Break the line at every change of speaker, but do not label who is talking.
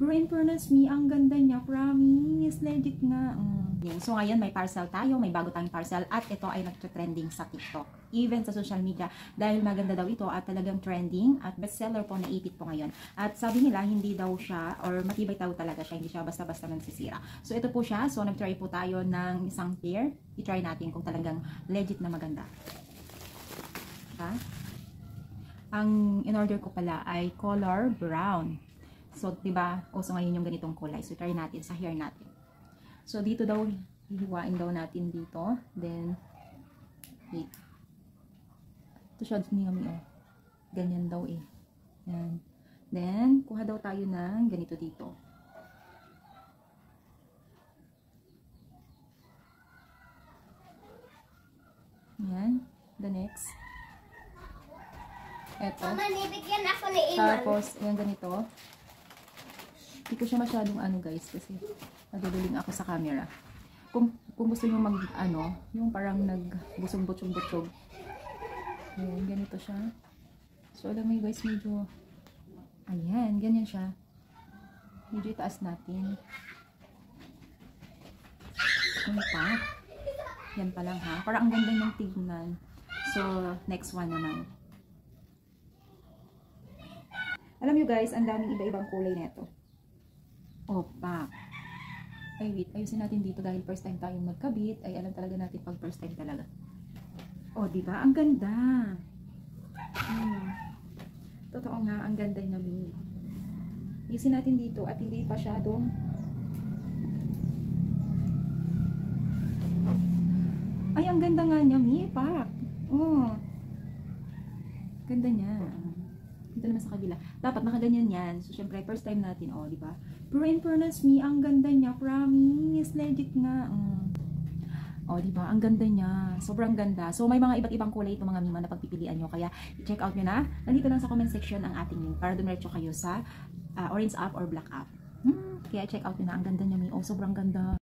Pero in fairness, me, ang ganda niya. Promise. Legit nga. So ngayon may parcel tayo, may bago tayong parcel at ito ay nagtre-trending sa TikTok, even sa social media dahil maganda daw ito at talagang trending at bestseller po, naipit po ngayon. At sabi nila hindi daw siya or matibay daw talaga siya, hindi siya basta-basta nagsisira. So ito po siya, so nag-try po tayo ng isang pair. I-try natin kung talagang legit na maganda. Diba? Ang in-order ko pala ay color brown. So, diba, uso ngayon yung ganitong kulay. So, try natin sa hair natin. So, dito daw, hihiwain daw natin dito. Then, wait. Ito siya, dumi-dumi, oh. Ganyan daw, eh. Yan. Then, kuha daw tayo ng ganito dito. Yan. The next. Eto.
Mama, nibigyan ako ni Iman.
Tapos, yan ganito. Hindi ko siya masyadong guys, kasi naduduling ako sa camera. Kung gusto nyo mag, yung parang nagbusog-butsog-butsog. Yan, ganito siya. So, alam mo guys, medyo, ayan, ganyan siya. Medyo itaas natin. Ano pa? Yan pa lang ha. Parang ang ganda niyang tignan. So, next one naman. Alam nyo guys, ang daming iba-ibang kulay nito. Opa. Ay wait, ayusin natin dito dahil first time tayong magkabit. Ay alam talaga natin pag first time talaga. Oh, di ba? Ang ganda. Totoo nga, ang ganda niya, Mi. Ayusin natin dito at hindi pa masyadong ay, ang ganda nga niya, Mi. Pak. Oh. Ganda niya. Dito naman sa kabila. Dapat nakaganyan yan. So, syempre, first time natin. Oh, di ba? Pero in fairness, Me, ang ganda niya. Promise. Legit nga. Oh, di ba? Ang ganda niya. Sobrang ganda. So, may mga iba't ibang kulay itong mga Mima na pagpipilian nyo. Kaya, check out nyo na. Nandito lang sa comment section ang ating link para dumiretso kayo sa orange app or black app. Kaya, check out nyo na. Ang ganda niya, Mi. Oh, sobrang ganda.